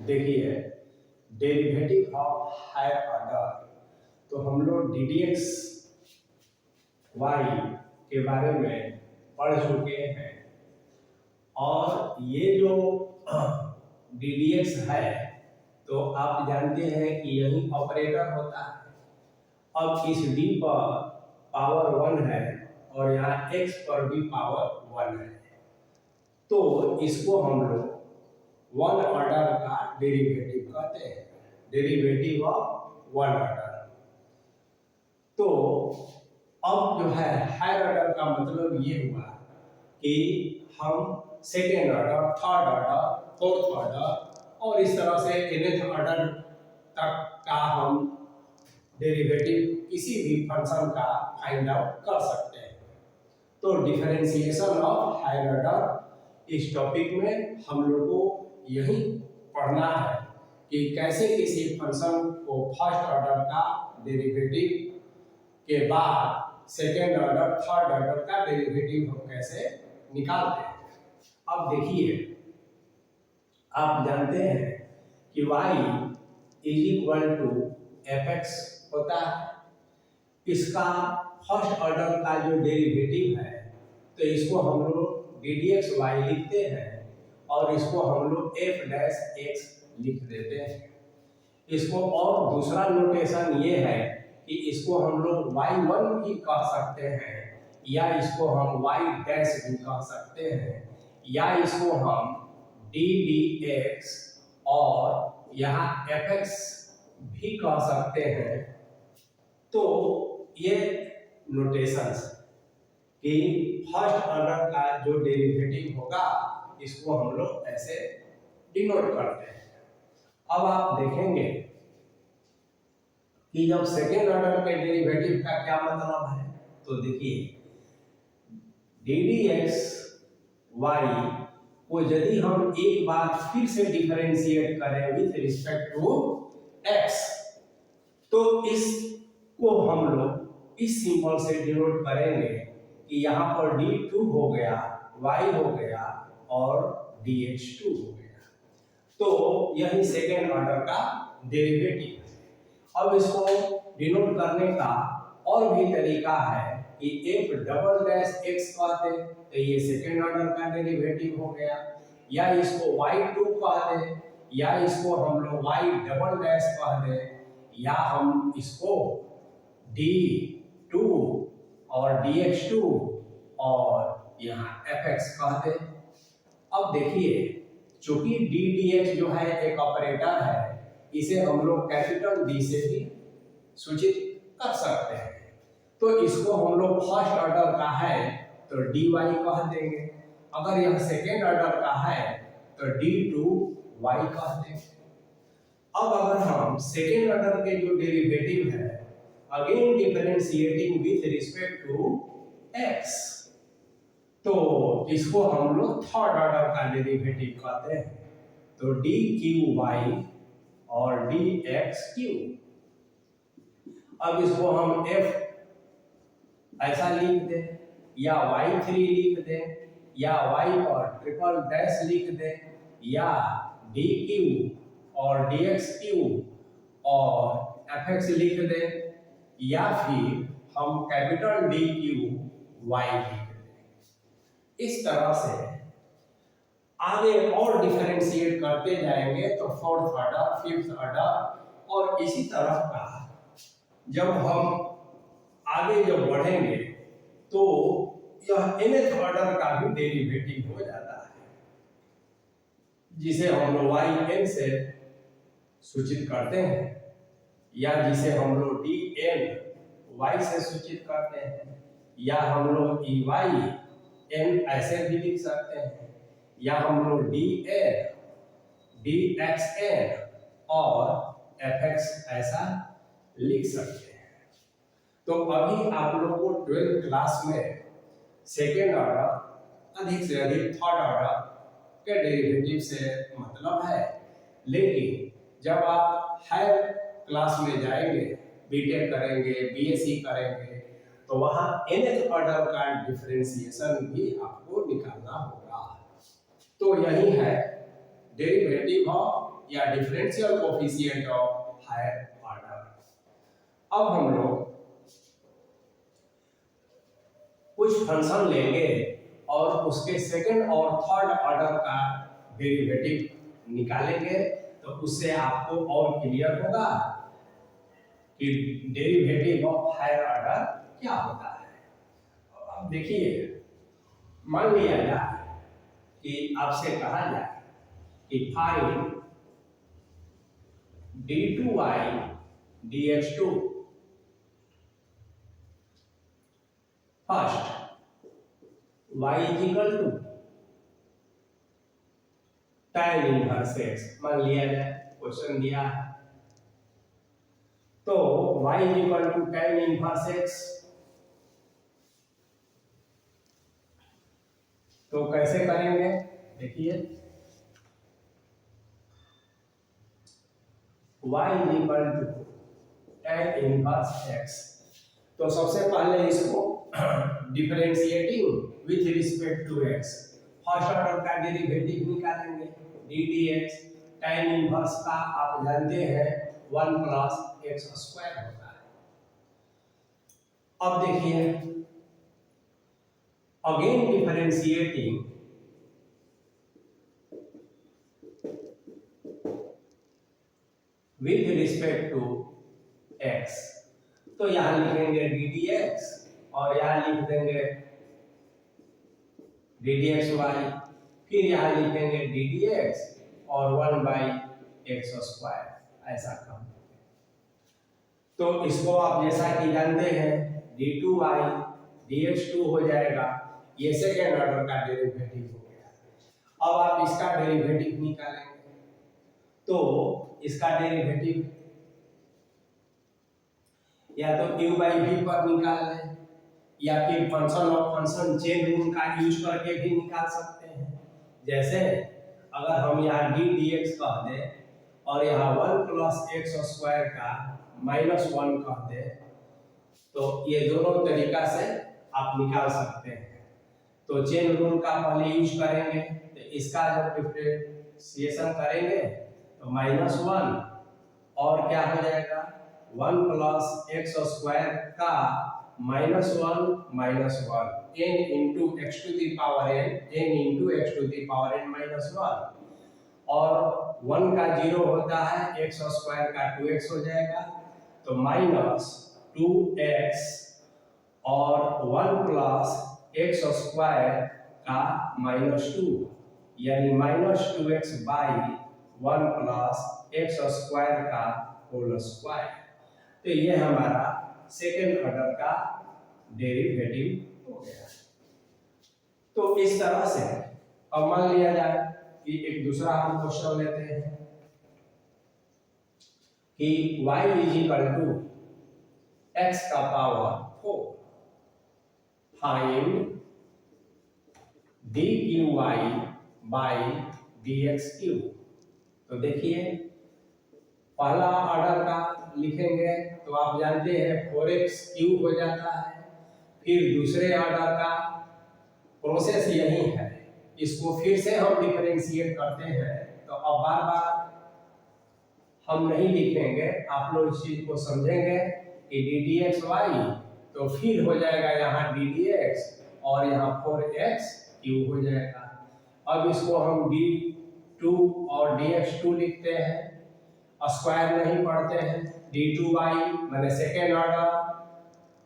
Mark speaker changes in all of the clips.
Speaker 1: देखिए, derivative of higher order, तो हम लोग डी डी एक्स वाई के बारे में पढ़ चुके हैं। और ये जो डी डी एक्स है, तो आप जानते हैं कि यही ऑपरेटर होता है। अब इस डी पर पावर 1 है और यहाँ एक्स पर भी पावर 1 है, तो इसको हम लोग वन ऑर्डर का डेरिवेटिव कहते हैं, डेरिवेटिव ऑफ वन ऑर्डर। तो अब जो है हायर ऑर्डर का मतलब ये हुआ कि हम second order, third order, fourth order और इस तरह से nth ऑर्डर तक का हम डेरिवेटिव किसी भी फंक्शन का फाइंड आउट कर सकते हैं। तो डिफरेंशिएशन ऑफ हायर ऑर्डर इस टॉपिक में हम लोग को यही पढ़ना है कि कैसे किसी फंक्शन को फर्स्ट ऑर्डर का डेरिवेटिव के बाद सेकेंड ऑर्डर, थर्ड ऑर्डर का डेरिवेटिव हम कैसे निकालते हैं। अब देखिए, आप जानते हैं कि y is equal to F X होता है। इसका फर्स्ट ऑर्डर का जो डेरिवेटिव है, तो इसको हम लोग डी डी एक्स वाई लिखते हैं और इसको हम लोग एफ डैश एक्स लिख देते हैं। इसको और दूसरा नोटेशन ये है कि इसको हम लोग y1 भी कह सकते हैं, या इसको हम y डैश भी कह सकते हैं, या इसको हम डी डी एक्स और यहाँ एफ एक्स भी कह सकते हैं। तो ये नोटेशंस कि फर्स्ट ऑर्डर का जो डेरिवेटिव होगा, इसको हम लोग ऐसे डिनोट करते हैं। अब आप देखेंगे कि जब सेकेंड ऑर्डर के डेरिवेटिव का क्या मतलब है, तो देखिए डी डी एक्स वाई को यदि हम एक बार फिर से डिफरेंशिएट करें विथ रिस्पेक्ट टू एक्स, तो इसको हम लोग इस सिंबल से डिनोट करेंगे कि यहाँ पर d2 हो गया, y हो गया और dx2 हो गया। तो यही सेकेंड ऑर्डर का डेरिवेटिव है। अब इसको डिनोट करने का और भी तरीका है कि f डबल डैश x कहते, तो ये सेकेंड ऑर्डर का डेरिवेटिव हो गया, या इसको y2 कह दे, या इसको हम लोग y डबल डैश कह दे, या हम इसको d2 और dx2 और यहाँ fx कह दे। अब देखिए, चूंकि d dx जो है एक ऑपरेटर है, इसे हम लोग कैपिटल D से भी सूचित कर सकते हैं। तो इसको हम लोग फर्स्ट ऑर्डर का है तो dy कह देंगे, अगर यह सेकेंड ऑर्डर का है तो d2y कह देंगे। अब अगर हम सेकेंड ऑर्डर के जो डेरिवेटिव है, again differentiating with respect to x, तो इसको हम लोग थर्ड ऑर्डर का डेरिवेटिव कहते हैं। तो dqy और dxq, अब इसको हम f ऐसा लिख दें, या y3 लिख दें, या y और ट्रिपल डैश लिख दें, या dq और dxq और fx लिख दें, या फिर हम कैपिटल DQy लिख दें। इस तरह से आगे और डिफरेंशिएट करते जाएंगे तो फोर्थ ऑर्डर, फिफ्थ ऑर्डर और इसी तरह का जब हम आगे जब बढ़ेंगे तो यह nth ऑर्डर का भी डेरिवेटिव हो जाता है, जिसे हम लोग yn से सूचित करते हैं, या जिसे हम लोग dn y से सूचित करते हैं, या हम लोग yn ऐसे भी लिख सकते हैं, या हम लोग dn dxn और fx ऐसा लिख सकते हैं। तो अभी आप लोगों को 12th क्लास में सेकेंड ऑर्डर, अधिक से अधिक थर्ड ऑर्डर के डेरिवेटिव से मतलब है, लेकिन जब आप हायर क्लास में जाएंगे, बीटेक करेंगे, बीएससी करेंगे, तो वहाँ nth ऑर्डर का डिफरेंशिएशन भी आपको निकालना होगा। तो यही है डेरिवेटिव ऑफ या differential coefficient of higher order. अब हम लोग कुछ फंक्शन लेंगे और उसके सेकंड और थर्ड ऑर्डर का डेरिवेटिव निकालेंगे, तो उससे आपको और क्लियर होगा कि डेरिवेटिव ऑफ हायर ऑर्डर क्या होता है। अब देखिए, मान लिया जाए कि आपसे कहा जाए कि find d2y dx2। First y is equal to tan inverse x, मान लिया जाए क्वेश्चन दिया है, तो y is equal to tan inverse x। तो कैसे करेंगे, देखिए y is equal to tan inverse x। तो सबसे पहले इसको differentiating with respect to x, first order का डेरिवेटिव निकालेंगे d dx। tan इनवर्स का आप जानते हैं 1 प्लस एक्स स्क्वायर होता है। अब देखिए, again differentiating with respect to x, तो यहां लिखेंगे d dx और यहां लिख देंगे d dxy, फिर यहां लिखेंगे d dx और 1 बाई एक्स स्क्वायर, ऐसा काम। तो इसको आप जैसा कि जानते हैं d2y dx2 हो जाएगा, ये सेकेंड ऑर्डर का डेरिवेटिव हो गया। अब आप इसका डेरिवेटिव निकालेंगे, तो इसका डेरिवेटिव या तो q बाई v पर निकाल लें, या फिर function of function chain rule का यूज करके भी निकाल सकते हैं। जैसे अगर हम यहाँ d dx कह दें और यहाँ 1 प्लस एक्स स्क्वायर का -1 कह दें, तो ये दोनों तरीका से आप निकाल सकते हैं। तो चेन रूल का पहले यूज करेंगे, तो इसका जब डिफरेंशिएशन करेंगे तो -1 और क्या हो जाएगा 1 प्लस एक्स स्क्वायर का -1 n into X to the power n into X to the power n -1, और 1 का 0 होता है, एक्स स्क्वायर का 2x हो जाएगा, तो -2x और 1 प्लस एक्स स्क्वायर का -2, यानी -2x by 1 plus x square का होल स्क्वायर। तो ये हमारा सेकेंड ऑर्डर का डेरिवेटिव हो गया। तो इस तरह से अब मान लिया जाए कि एक दूसरा हम क्वेश्चन लेते हैं कि y is equal to x का power 4, find dqy by dx3। तो देखिए, पहला ऑर्डर का लिखेंगे तो आप जानते हैं 4x³ हो जाता है, फिर दूसरे ऑर्डर का प्रोसेस यही है, इसको फिर से हम डिफरेंशिएट करते हैं। तो अब बार बार हम नहीं लिखेंगे, आप लोग इस चीज को समझेंगे कि d dxy, तो फिर हो जाएगा यहाँ d dx और यहाँ 4x³ हो जाएगा। अब इसको हम d2 और dx2 लिखते हैं, स्क्वायर नहीं पढ़ते हैं, d2y माने सेकेंड ऑर्डर,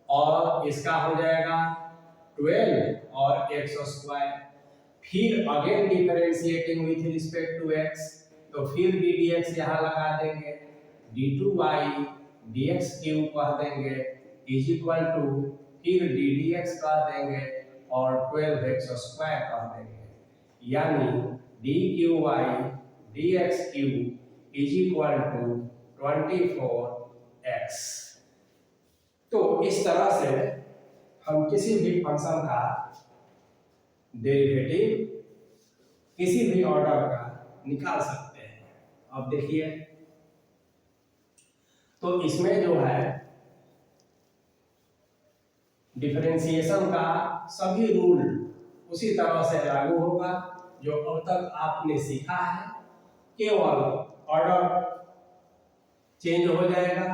Speaker 1: और इसका हो जाएगा 12 और एक्स स्क्वायर, फिर again differentiating with respect to x, तो फिर d dx यहाँ लगा देंगे, d2y dx³ कह देंगे इज इक्वल टू, फिर d dx कह देंगे और 12x स्क्वायर कह देंगे, यानी dqy dx³ is equal to 24x। तो इस तरह से हम किसी भी फंक्शन का डेरिवेटिव किसी भी ऑर्डर का निकाल सकते हैं। अब देखिए, तो इसमें जो है डिफरेंशिएशन का सभी रूल उसी तरह से लागू होगा जो अब तक आपने सीखा है, केवल ऑर्डर चेंज हो जाएगा।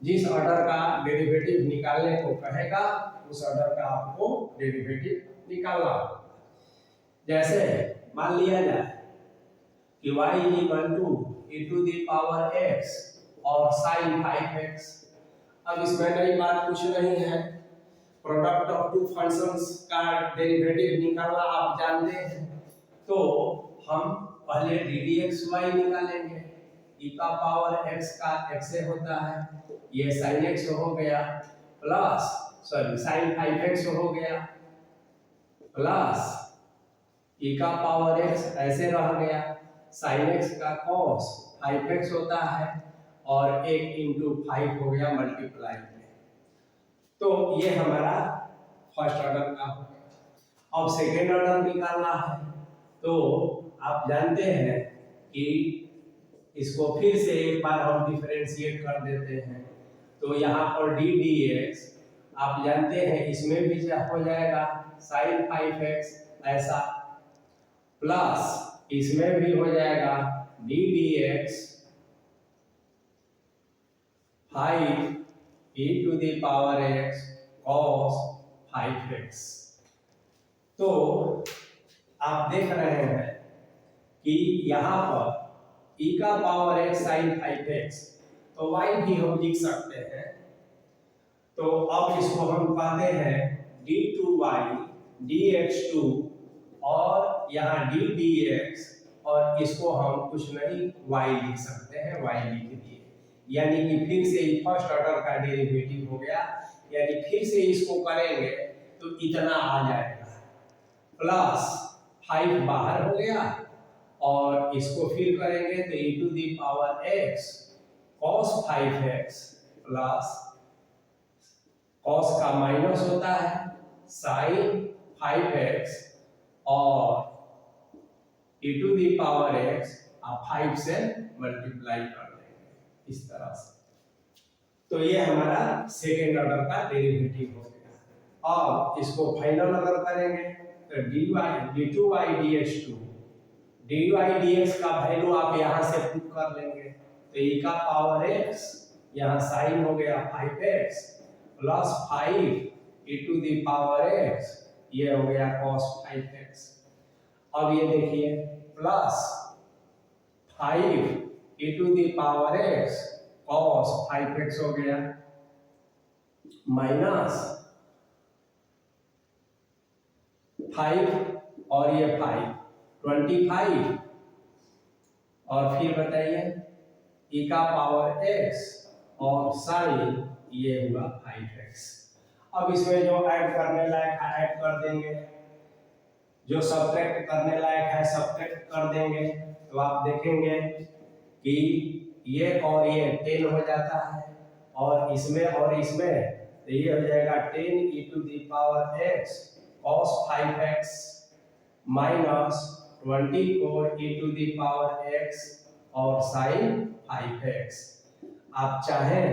Speaker 1: जिस ऑर्डर का डेरिवेटिव निकालने को कहेगा उस ऑर्डर का आपको डेरिवेटिव निकालना होगा। जैसे मान लिया जाए कि y is equal to e to the power x और sin 5x। अब इसमें नई बात कुछ नहीं है, प्रोडक्ट ऑफ टू फंक्शंस का डेरिवेटिव निकालना आप जानते हैं। तो हम पहले ddxy निकालेंगे। e का पावर x का x से होता है, ये sin x हो गया प्लस sin 5x हो गया प्लस e का पावर x ऐसे रह गया, sin x का cos 5x होता है और 1 इंटू 5 हो गया मल्टीप्लाई में। तो ये हमारा फर्स्ट ऑर्डर का हो गया। अब सेकेंड ऑर्डर निकालना है, तो आप जानते हैं कि इसको फिर से एक बार हम डिफरेंशिएट कर देते हैं। तो यहाँ पर d dx आप जानते हैं इसमें भी हो जाएगा sin 5x ऐसा, प्लस इसमें भी हो जाएगा d dx 5 e to the power x cos 5x। तो आप देख रहे हैं कि यहाँ पर e का पावर x sin 5x, तो y भी हम लिख सकते हैं। तो अब इसको हम कहते हैं d2y dx2 और यहाँ d dx, और इसको हम कुछ नहीं y लिख सकते हैं, y लिख दिए। यानी कि फिर से फर्स्ट ऑर्डर का डेरिवेटिव हो गया, यानी फिर से इसको करेंगे तो इतना आ जाएगा, प्लस 5 बाहर हो गया और इसको फिर करेंगे तो e to the power x cos 5x plus cos का माइनस होता है sin 5x और e to the power x आप 5 से मल्टीप्लाई कर देंगे इस तरह से। तो ये हमारा सेकेंड ऑर्डर का डेरिवेटिव हो गया। अब इसको फाइनल अगर करेंगे तो d2y dx2, dy dx का वैल्यू आप यहाँ से पुट कर लेंगे, तो e का पावर x यहाँ साइन हो गया 5x plus 5 e to the power x, ये हो गया cos 5x। अब ये देखिए plus 5 e to the power x cos 5x हो गया माइनस 5 और ये 5 25 और फिर बताइए e का पावर x और साइन ये हुआ 5x। अब इसमें जो ऐड करने लायक है ऐड कर देंगे, जो सब्ट्रैक्ट करने लायक है सब्ट्रैक्ट कर देंगे। तो आप देखेंगे कि ये और ये 10 हो जाता है और इसमें तो ये हो जाएगा 10 e to the power x cos 5x minus 24 e to the power x और sin 5x। आप चाहें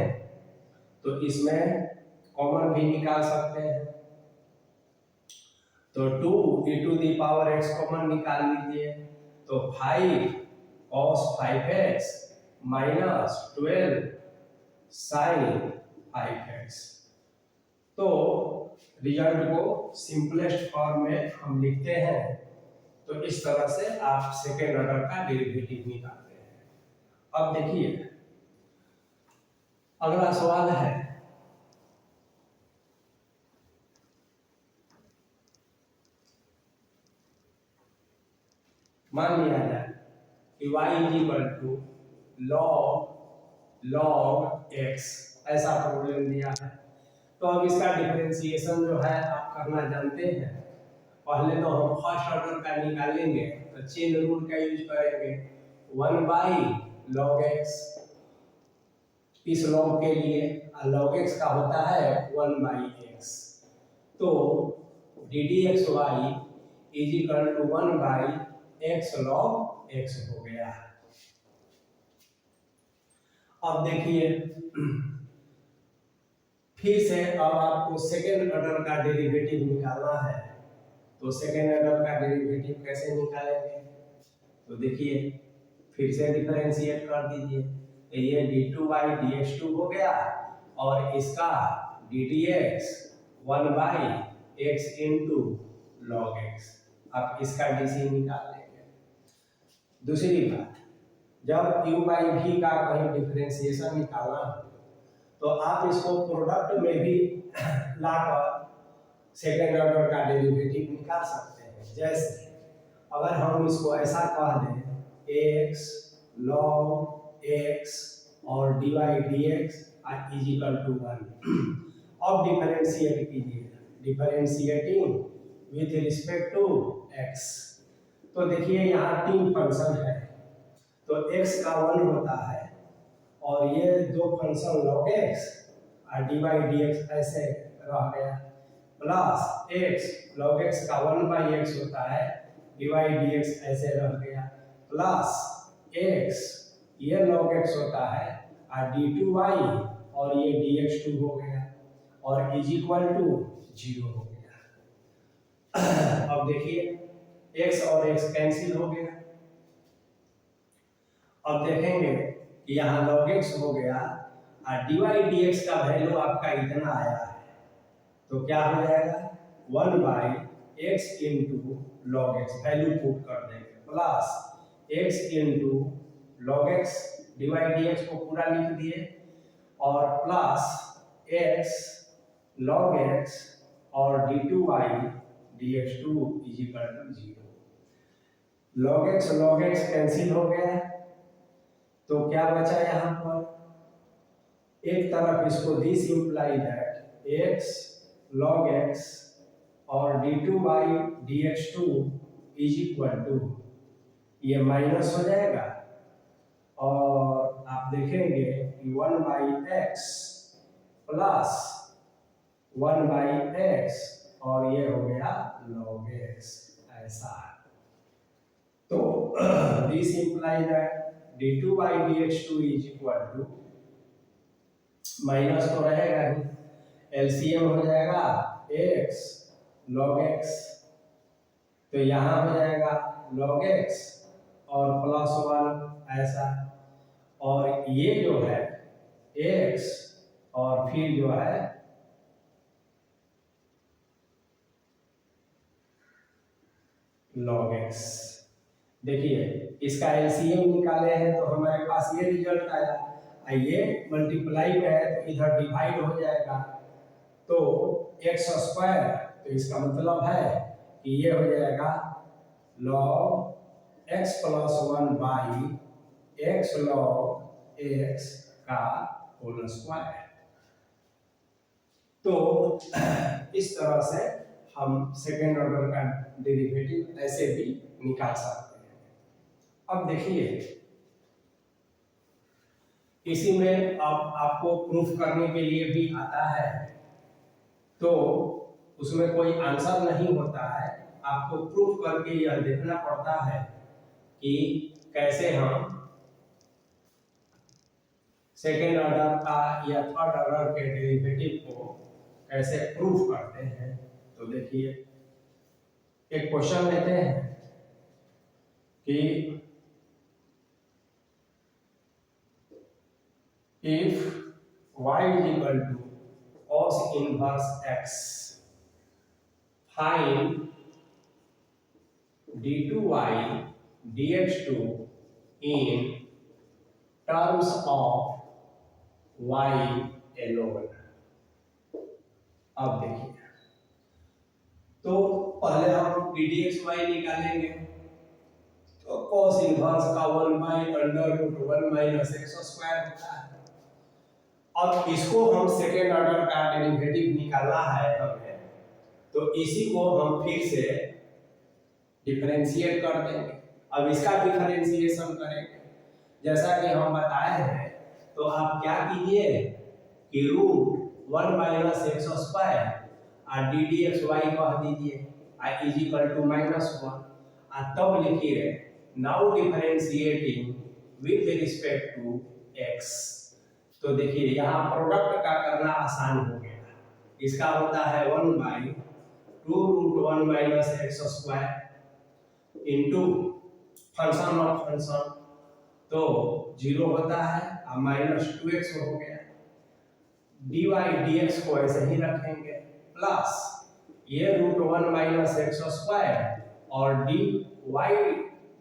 Speaker 1: तो इसमें कॉमन भी निकाल सकते हैं, तो 2 e to the power x common निकाल लीजिए, तो 5 cos 5x minus 12 sin 5x। तो रिजल्ट को सिंपलेस्ट फॉर्म में हम लिखते हैं। तो इस तरह से आप सेकेंड ऑर्डर का डेरिवेटिव निकालते हैं। अब देखिए अगला सवाल है, मान लिया जाए कि y is equal to log x, ऐसा प्रॉब्लम दिया है। तो अब इसका डिफरेंशिएशन जो है आप करना जानते हैं। पहले तो हम फर्स्ट ऑर्डर का निकालेंगे, तो चेन रूल का यूज करेंगे 1 log x इस log के लिए, log x का होता है 1/x। तो ddxy is equal to 1/x log x हो गया। अब देखिए फिर से अब आपको सेकेंड ऑर्डर का डेरिवेटिव निकालना है। तो सेकेंड ऑर्डर का डेरिवेटिव कैसे निकालेंगे, तो देखिए फिर से डिफरेंशिएट कर दीजिए, तो ये d2 by dx2 हो गया और इसका ddx 1 by x into log x। अब इसका डीसी निकाल लेंगे। दूसरी बात, जब u by v का कहीं डिफरेंशिएशन निकालना हो तो आप इसको प्रोडक्ट में भी लाकर सेकेंड ऑर्डर का डेरिवेटिव निकाल सकते हैं। जैसे अगर हम इसको ऐसा कह दें x log x और dy dx is equal to 1। अब डिफरेंशिएट कीजिए, differentiating with respect to x। तो देखिए यहाँ तीन फंक्शन है, तो x का 1 होता है और ये दो फंक्शन log x और dy dx ऐसे रह गया, प्लस x log x का 1 by x होता है, dy dx ऐसे रह गया, प्लस x ये log x होता है और d2y और ये dx2 हो गया और इज इक्वल टू 0 हो गया। अब देखिए x और x कैंसिल हो गया। अब देखेंगे कि यहाँ log x हो गया और dy dx का वैल्यू आपका इतना आया है, तो क्या हो जाएगा 1 by x into log x value put कर देंगे, plus x into log x dy dx को पूरा लिख दिए और प्लस x log x और d2y dx2 is equal to 0। log x cancel हो गया, तो क्या बचा यहाँ पर, एक तरफ इसको this imply that x log x और d2 by dx2 is equal to, ये माइनस हो जाएगा और आप देखेंगे कि 1 by x plus 1 by x और ये हो गया log x ऐसा। तो this imply that d2 by dx2 is equal to, minus तो रहेगा ही, एलसीएम हो जाएगा x log x, तो यहाँ हो जाएगा log x और प्लस 1 ऐसा, और ये जो है x और फिर जो है log x। देखिए इसका एलसीएम निकाले हैं तो हमारे पास ये रिजल्ट आया, ये मल्टीप्लाई में है तो इधर डिवाइड हो जाएगा, तो x स्क्वायर, तो इसका मतलब है कि ये हो जाएगा log x plus 1 by x log x का होल स्क्वायर। तो इस तरह से हम सेकेंड ऑर्डर का डेरिवेटिव ऐसे भी निकाल सकते हैं। अब देखिए इसी में अब आपको प्रूफ करने के लिए भी आता है, तो उसमें कोई आंसर नहीं होता है, आपको प्रूफ करके यह देखना पड़ता है कि कैसे हम सेकेंड ऑर्डर का या थर्ड ऑर्डर के डेरिवेटिव को कैसे प्रूफ करते हैं। तो देखिए एक क्वेश्चन लेते हैं कि if y is equal to cos inverse x, find d2y dx2 in terms of y alone। अब देखिए, तो पहले हम ddxy निकालेंगे, तो cos इनवर्स का 1 by under root 1 minus x square होता है। अब इसको हम सेकेंड ऑर्डर का डेरिवेटिव निकालना है हमें, तो इसी को हम फिर से डिफरेंशिएट कर देंगे। अब इसका डिफरेंशिएशन करेंगे जैसा कि हम बताए हैं, तो आप क्या कीजिए कि रूट 1 माइनस एक्स स्क्वायर और डी डी एक्स वाई कह दीजिए इज इक्वल टू -1, और तब लिखिए now differentiating with respect to x. तो देखिए यहाँ प्रोडक्ट का करना आसान हो गया, इसका होता है 1 by 2 root 1 minus x square into function of function तो 0 होता है, अब -2x हो गया। dy dx को ऐसे ही रखेंगे प्लस ये √1 - x² और dy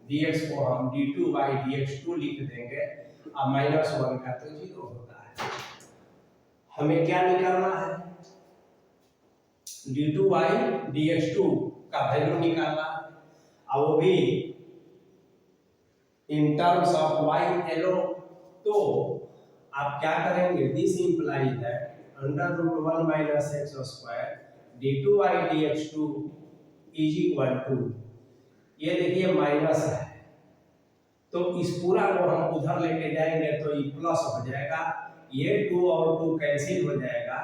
Speaker 1: dx को हम d2 dx2 लिख देंगे। अब -1 का तो 0 होता है। हमें क्या निकालना है? d2 dx2 का वैल्यू निकालना है, और वो भी in terms of y alone. तो आप क्या करेंगे? This implies that √1 - x² d2 dx2 is equal to, ये देखिए माइनस है, तो इस पूरा को हम उधर लेके जाएंगे तो ये प्लस हो जाएगा, ये 2 और 2 कैंसिल हो जाएगा,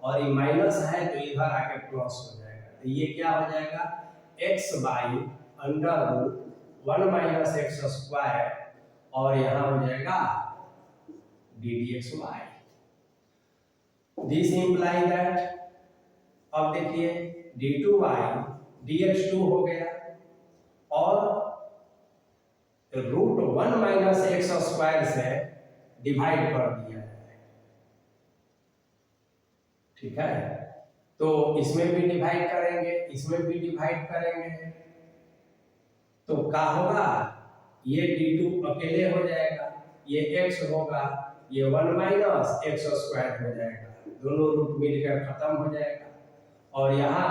Speaker 1: और ये माइनस है तो इधर आके प्लस हो जाएगा। तो ये क्या हो जाएगा? x/√1 - x², और यहाँ हो जाएगा ddxy। दिस इंप्लाई दैट, अब देखिए d2y dx2 हो गया, और √1 - x² से डिवाइड कर दिया है, ठीक है? तो इसमें भी डिवाइड करेंगे, इसमें भी डिवाइड करेंगे, तो क्या होगा? ये d2 अकेले हो जाएगा, ये x होगा, ये 1 - x² हो जाएगा, दोनों रूट मिलकर खत्म हो जाएगा, और यहाँ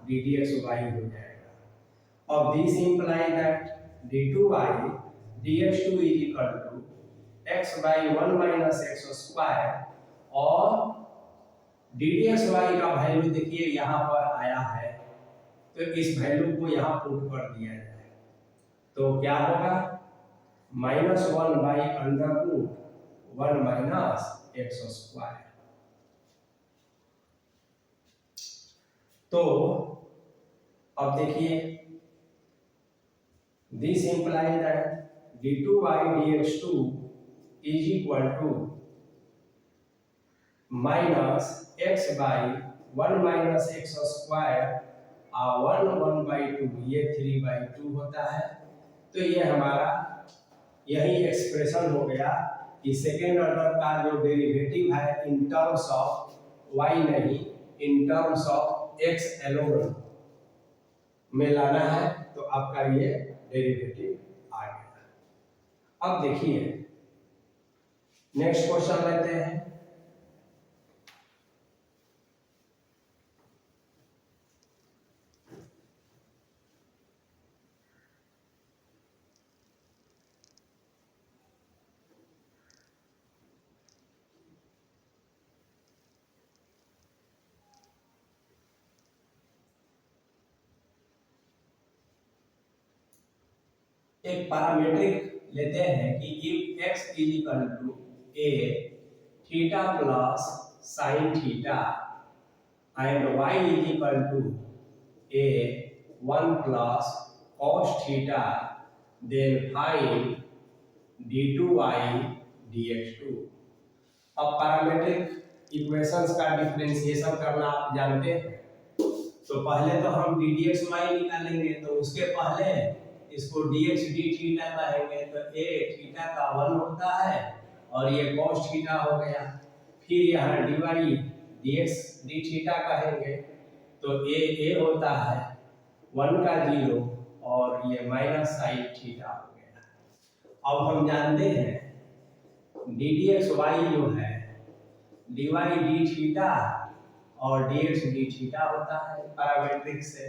Speaker 1: ddxy हो जाएगा। अब this imply that d2y dx2 is equal to x/1 - x², और ddxy का वैल्यू देखिए यहाँ पर आया है, तो इस वैल्यू को यहाँ पुट कर दिया जाए, तो क्या होगा? -1/√1 - x²। तो अब देखिए this imply that d2y dx2 is equal to -x/1 - x², 1/2, ये 3/2 होता है। तो ये हमारा यही एक्सप्रेशन हो गया कि सेकेंड ऑर्डर का जो डेरिवेटिव है इन टर्म्स ऑफ y नहीं, in terms of x alone में लाना है, तो आपका ये डेरिवेटिव आ गया। अब देखिए नेक्स्ट क्वेश्चन लेते हैं। एक पैरामीट्रिक लेते हैं कि if x is equal to a theta plus sine theta and y is equal to a 1 plus cos theta, then find d2y dx2। अब पैरामीट्रिक इक्वेशंस का डिफरेंशिएशन करना आप जानते हैं, तो पहले तो हम ddxy निकालेंगे, तो उसके पहले इसको dx d थीटा कहेंगे, तो a थीटा का 1 होता है, और ये cos थीटा हो गया। फिर यहाँ dy dx d थीटा कहेंगे, तो a होता है 1 का 0, और ये माइनस साइन थीटा हो गया। अब हम जानते हैं ddxy जो है dy d थीटा और dx d थीटा होता है पैरामीट्रिक से,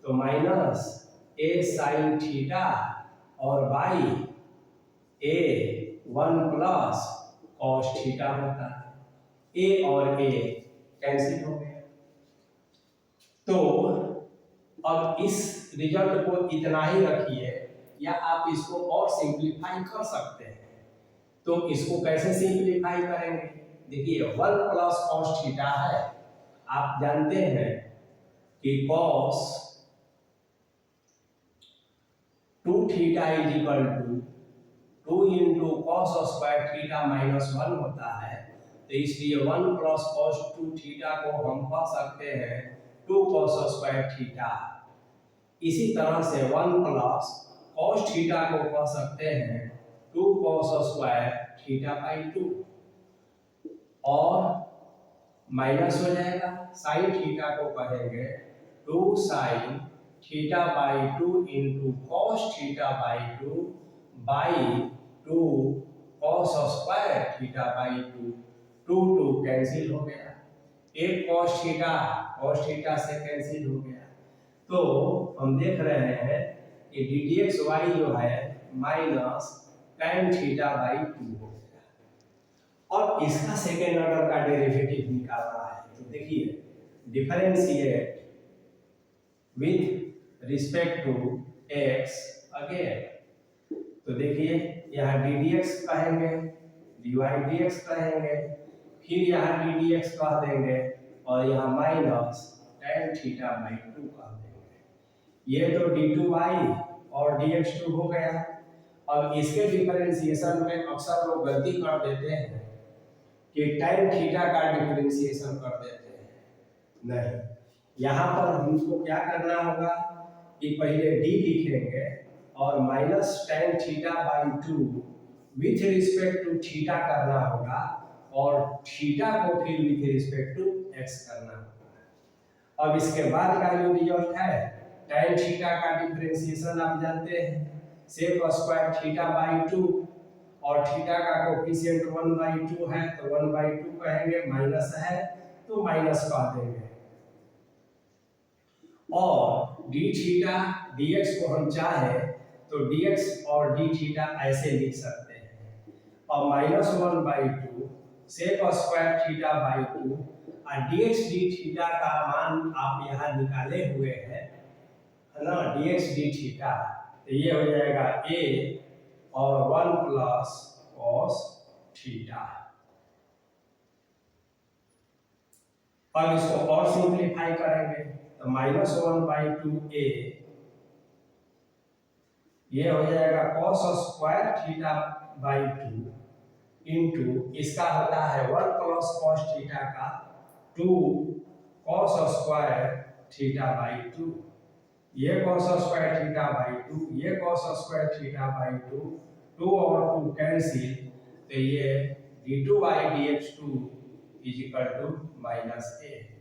Speaker 1: तो माइनस a साइन थीटा और by a 1 plus cos theta होता है। a और a कैंसिल हो गया, तो अब इस रिजल्ट को इतना ही रखिए, या आप इसको और सिंप्लीफाई कर सकते हैं। तो इसको कैसे सिंप्लीफाई करेंगे? देखिए 1 प्लस cos थीटा है, आप जानते हैं कि cos 2 theta is equal to 2 into cos square theta -1 होता है, तो इसलिए 1 प्लस cos 2 थीटा को हम कह सकते हैं 2 cos स्क्वायर थीटा। इसी तरह से 1 प्लस cos थीटा को कह सकते हैं 2 cos स्क्वायर थीटा बाई 2 और माइनस हो जाएगा साइन थीटा को कहेंगे 2 sine theta by 2 into cos theta by 2 by 2 cos square theta by 2 2 cancel हो गया एक कॉस थीटा से कैंसिल हो गया। तो हम देख रहे हैं कि डी डी एक्स वाई जो है माइनस tan थीटा बाई 2 हो गया और इसका सेकेंड ऑर्डर का डेरिवेटिव निकालना है। तो देखिए differentiate with respect to x again. तो देखिए यहाँ डी डी एक्स कहेंगे dy dx कहेंगे फिर यहाँ डी डी एक्स कह देंगे और यहाँ माइनस tan थीटा बाई 2 कह देंगे। ये तो d2y और dx2 हो गया। अब इसके डिफरेंशिएशन में अक्सर लोग गलती कर देते हैं कि tan थीटा का डिफरेंशिएशन कर देते हैं। नहीं, यहाँ पर हमको क्या करना होगा कि पहले d लिखेंगे और minus tan theta by 2 with respect to theta करना होगा और थीटा को फिर विथ रिस्पेक्ट टू x करना होगा। अब इसके बाद का जो रिजल्ट है tan थीटा का डिफरेंशिएशन आप जानते हैं सेक स्क्वायर थीटा बाई 2 और थीटा का कोफिशिएंट 1/2 है तो 1/2 कहेंगे माइनस है तो माइनस कह देंगे और d थीटा dx को हम चाहे तो dx और d थीटा ऐसे लिख सकते हैं और minus 1/2 sec square theta by 2 और dx d थीटा का मान आप यहाँ निकाले हुए हैं है ना dx d थीटा तो ये हो जाएगा a और 1 प्लस cos थीटा। अब इसको और सिंप्लीफाई करेंगे तो माइनस 1/2a ये हो जाएगा cos square theta by 2 into इसका होता है 1 प्लस cos थीटा का 2 cos स्क्वायर थीटा बाई 2 ये cos स्क्वायर थीटा बाई 2 ये cos स्क्वायर थीटा बाई 2 2 और 2 कैंसिल तो ये d2 by dx2 is equal to -a।